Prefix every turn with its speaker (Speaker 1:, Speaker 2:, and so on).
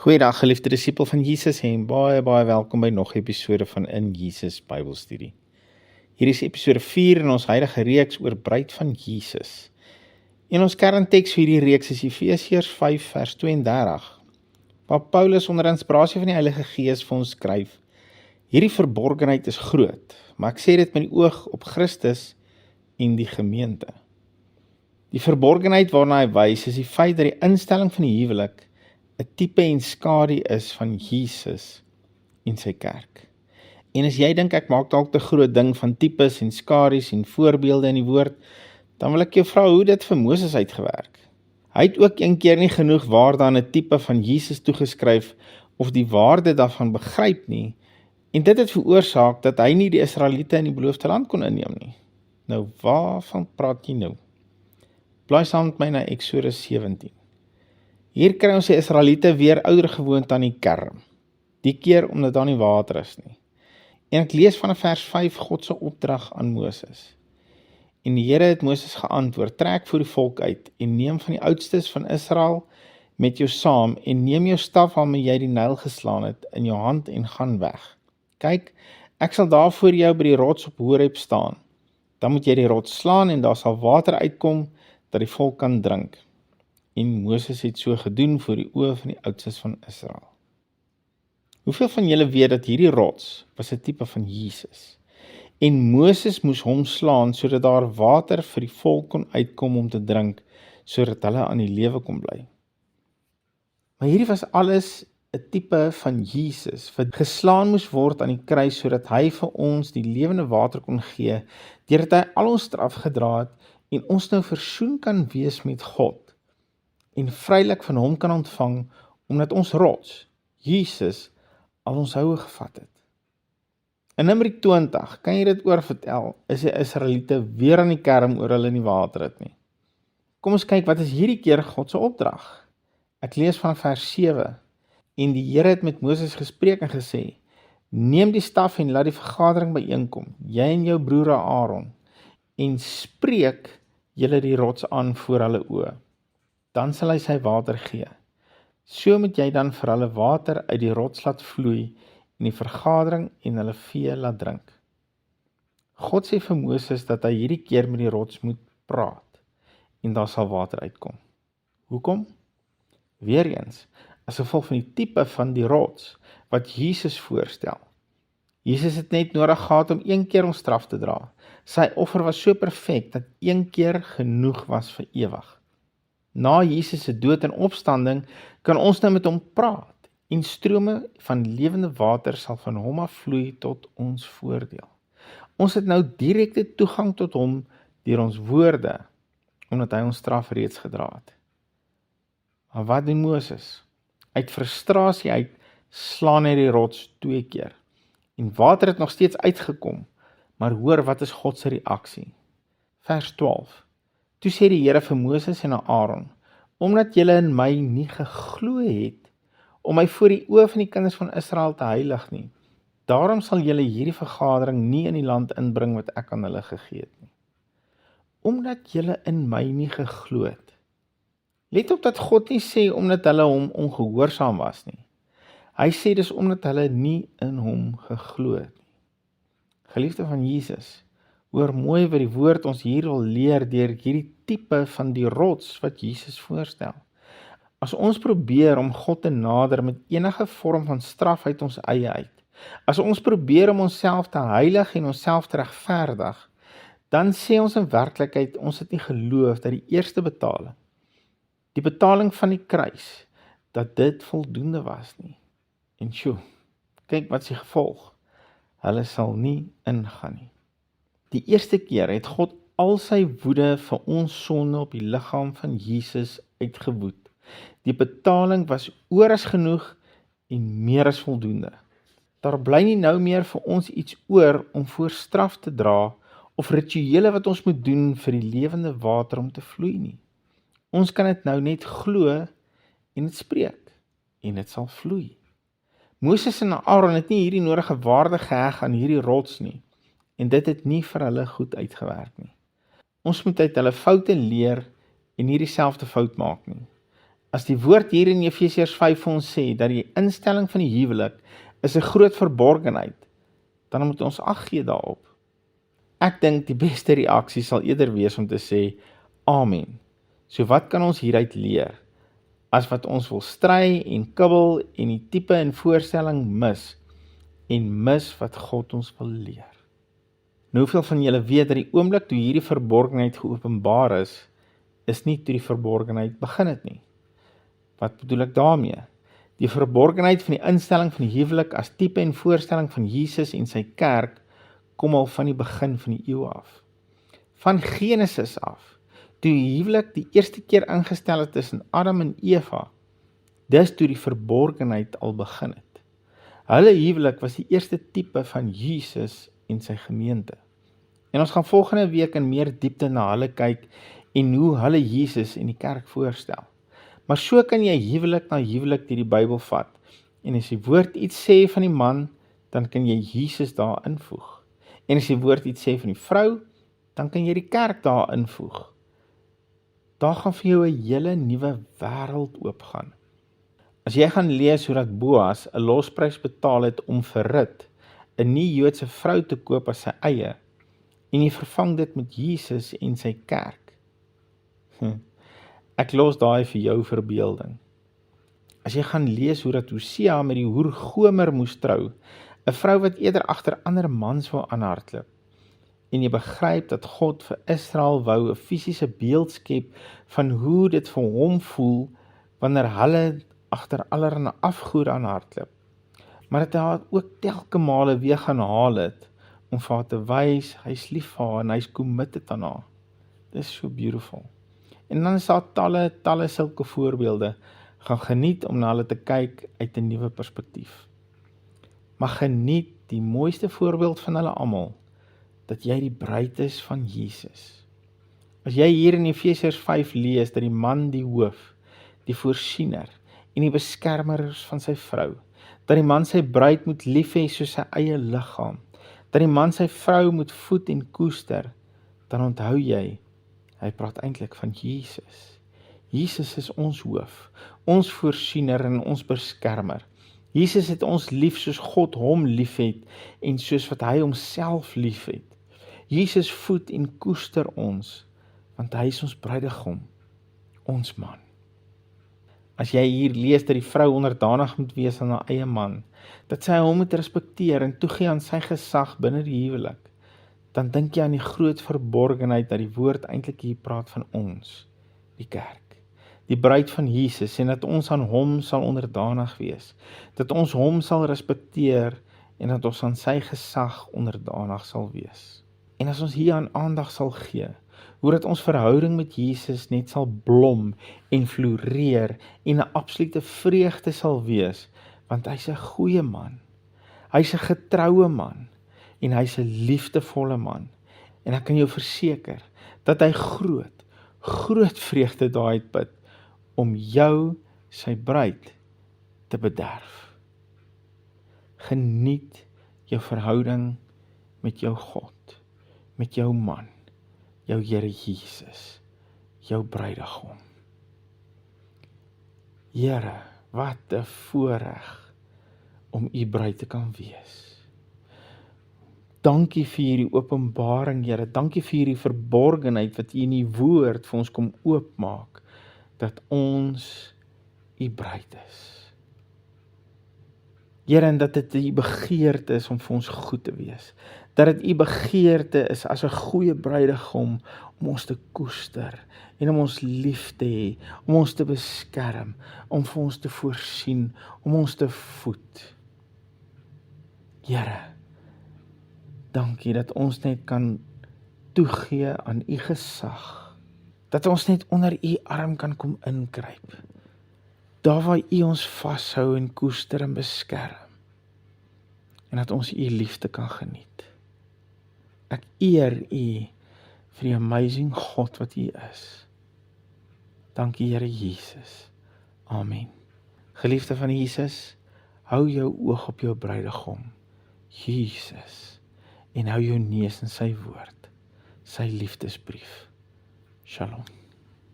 Speaker 1: Goeiedag geliefde disipel van Jesus en baie welkom by nog 'n episode van In Jesus Bybelstudie. Hier is episode 4 in ons huidige reeks oor bruid van Jesus. En ons kernteks vir hierdie reeks is Efesiërs 5 vers 32, waar Paulus onder inspirasie van die Heilige Gees vir ons skryf: hierdie verborgenheid is groot, maar ek sê dit met die oog op Christus en die gemeente. Die verborgenheid waarna hy wys is die feit dat die instelling van die huwelik 'n tipe en skadu is van Jesus en sy kerk. En as jy dink ek maak dalk te groot ding van tipes en skadu's en voorbeelde in die woord, dan wil ek jou vra hoe dit vir Moses uitgewerk. Hy het ook een keer nie genoeg waarde aan 'n tipe van Jesus toegeskryf of die waarde daarvan begryp nie, en dit het veroorsaak dat hy nie die Israeliete in die beloofde land kon inneem nie. Nou waarvan praat jy nou? Blaai saam met my na Eksodus 17. Hier kry ons die Israeliete weer ouer gewoonte aan die kerm, die keer omdat daar nie water is nie. En ek lees vanaf vers 5 God se opdrag aan Moses. En die Here het Moses geantwoord: trek voor die volk uit en neem van die oudstes van Israel met jou saam en neem jou staf waarmee jy die Nyl geslaan het in jou hand en gaan weg. Kyk, ek sal daar voor jou by die rots op Horeb staan. Dan moet jy die rots slaan en daar sal water uitkom dat die volk kan drink. En Moses het so gedoen voor die oë van die oudstes van Israel. Hoeveel van julle weet dat hierdie rots was 'n tipe van Jesus? En Moses moes hom slaan sodat daar water vir die volk kon uitkom om te drink, sodat hulle aan die lewe kon bly. Maar hierdie was alles 'n tipe van Jesus, wat geslaan moes word aan die kruis sodat hy vir ons die lewende water kon gee, deurdat hy al ons straf gedra het en ons nou versoen kan wees met God en vrylik van hom kan ontvang, omdat ons rots, Jesus, al ons houe gevat het. In Numeri 20, kan jy dit oorvertel, is die Israeliete weer aan die kerm oor hulle nie water het nie. Kom ons kyk, wat is hierdie keer God se opdrag? Ek lees van vers 7, en die Here het met Moses gespreek en gesê: neem die staf en laat die vergadering byeenkom, jy en jou broer Aaron, en spreek julle die rots aan voor hulle oë. Dan sal hy sy water gee. So moet jy dan vir hulle water uit die rots laat vloei in die vergadering en hulle vee laat drink. God sê vir Moses dat hy hierdie keer met die rots moet praat en daar sal water uitkom. Hoekom? Weereens, as gevolg van die tipe van die rots wat Jesus voorstel. Jesus het net nodig gehad om een keer ons straf te dra. Sy offer was so perfek dat een keer genoeg was vir ewig. Na Jesus se dood en opstanding kan ons nou met hom praat en strome van lewende water sal van hom afvloei tot ons voordeel. Ons het nou direkte toegang tot hom deur ons woorde, omdat hy ons straf reeds gedra het. Maar wat doen Moses? Uit frustrasie uit slaan hy die rots 2 keer. En water het nog steeds uitgekom, maar hoor wat is God se reaksie? Vers 12. Toe sê die Here vir Moses en Aaron: omdat julle in my nie geglo het, om my voor die oë van die kinders van Israel te heilig nie, daarom sal julle hierdie vergadering nie in die land inbring wat ek aan hulle gegee het nie. Omdat julle in my nie geglo het. Let op dat God nie sê omdat hulle hom ongehoorsaam was nie. Hy sê dis omdat hulle nie in hom geglo het nie. Geliefde van Jesus, hoor mooi wat die woord ons hier wil leer deur hierdie tipe van die rots wat Jesus voorstel. As ons probeer om God te nader met enige vorm van straf uit ons eie uit, as ons probeer om onsself te heilig en onsself te regverdig, dan sê ons in werklikheid ons het nie geloof dat die eerste betaling, die betaling van die kruis, dat dit voldoende was nie. En sjoe, kyk wat is die gevolg? Hulle sal nie ingaan nie. Die eerste keer het God al sy woede vir ons sonde op die liggaam van Jesus uitgewoed. Die betaling was oor as genoeg en meer as voldoende. Daar bly nie nou meer vir ons iets oor om voor straf te dra of rituele wat ons moet doen vir die lewende water om te vloei nie. Ons kan dit nou net glo en dit spreek en dit sal vloei. Moses en Aaron het nie hierdie nodige waarde geheg aan hierdie rots nie, en dit het nie vir hulle goed uitgewerk nie. Ons moet uit hulle foute leer en nie dieselfde fout maak nie. As die woord hier in Efesiërs 5 vir ons sê, dat die instelling van die huwelik is 'n groot verborgenheid, dan moet ons ag gee daarop. Ek dink die beste reaksie sal eerder wees om te sê, Amen. So wat kan ons hieruit leer? As wat ons wil stry en kibbel en die tipe en voorstelling mis, en mis wat God ons wil leer. Nou, hoeveel van julle weet dat die oomblik toe hierdie verborgenheid geopenbaar is nie toe die verborgenheid begin het nie. Wat bedoel ek daarmee? Die verborgenheid van die instelling van die huwelik as tipe en voorstelling van Jesus en sy kerk kom al van die begin van die eeu af. Van Genesis af, toe die huwelik die eerste keer ingestel het tussen Adam en Eva, dis toe die verborgenheid al begin het. Hulle huwelik was die eerste tipe van Jesus en sy gemeente. En ons gaan volgende week in meer diepte na hulle kyk en hoe hulle Jesus en die kerk voorstel. Maar so kan jy huwelik na huwelik deur die Bybel vat. En as die woord iets sê van die man, dan kan jy Jesus daar invoeg. En as die woord iets sê van die vrou, dan kan jy die kerk daar invoeg. Daar gaan vir jou 'n hele nuwe wêreld oopgaan. As jy gaan lees hoe dat Boas 'n losprys betaal het om vir Rut, 'n nie-Joodse vrou te koop as sy eie, en jy vervang dit met Jesus en sy kerk. Ek los daai vir jou verbeelding. As jy gaan lees hoe dat Hosea met die hoer Gomer moes trou, 'n vrou wat eerder agter ander mans wou aanhardloop, en jy begryp dat God vir Israel wou 'n fisiese beeld skep van hoe dit vir hom voel wanneer hulle agter allerlei afgode aanhardloop, maar dat hy haar ook telke male weer gaan haal het om vir haar te wys, hy's lief vir haar en hy's committed aan haar. Dis so beautiful. En dan is daar talle sulke voorbeelde. Gaan geniet om na hulle te kyk uit 'n nuwe perspektief. Maar geniet die mooiste voorbeeld van hulle almal, dat jy die bruid is van Jesus. As jy hier in Efesiërs 5 lees dat die man die hoof, die voorsiener en die beskermer is van sy vrou, dat die man sy bruid moet lief hê soos sy eie liggaam, dat die man sy vrou moet voed en koester, dan onthou jy, hy praat eintlik van Jesus. Jesus is ons hoof, ons voorsiener en ons beskermer. Jesus het ons lief soos God hom lief het en soos wat hy homself lief het. Jesus voed en koester ons, want hy is ons bruidegom, ons man. As jy hier lees dat die vrou onderdanig moet wees aan haar eie man, dat sy hom moet respekteer en toegee aan sy gesag binne die huwelik, dan dink jy aan die groot verborgenheid dat die woord eintlik hier praat van ons, die kerk, die bruid van Jesus, en dat ons aan hom sal onderdanig wees, dat ons hom sal respekteer en dat ons aan sy gesag onderdanig sal wees. En as ons hier aan aandag sal gee, hoe dat ons verhouding met Jesus net sal blom en floreer en 'n absolute vreugde sal wees, want hy's 'n goeie man, hy's 'n getroue man, en hy's 'n liefdevolle man, en ek kan jou verseker, dat hy groot vreugde daai uitput, om jou, sy bruid, te bederf. Geniet jou verhouding met jou God, met jou man, jou Here Jesus, jou bruidegom. Here, wat 'n voorreg om u bruid te kan wees. Dankie vir hierdie openbaring, Here, dankie vir hierdie verborgenheid wat u in die woord vir ons kom oopmaak, dat ons u bruid is. Here, en dat dit u begeerte is om vir ons goed te wees, dat dit u begeerte is as 'n goeie bruidegom om ons te koester en om ons lief te hê, om ons te beskerm, om vir ons te voorsien, om ons te voed. Here, dankie dat ons net kan toegee aan u gesag, dat ons net onder u arm kan kom inkruip, daar waar u ons vashou en koester en beskerm, en dat ons u liefde kan geniet. Ek eer u vir die amazing God wat u is. Dankie Here Jesus. Amen. Geliefde van Jesus, hou jou oog op jou bruidegom, Jesus, en hou jou neus in sy woord, sy liefdesbrief. Shalom.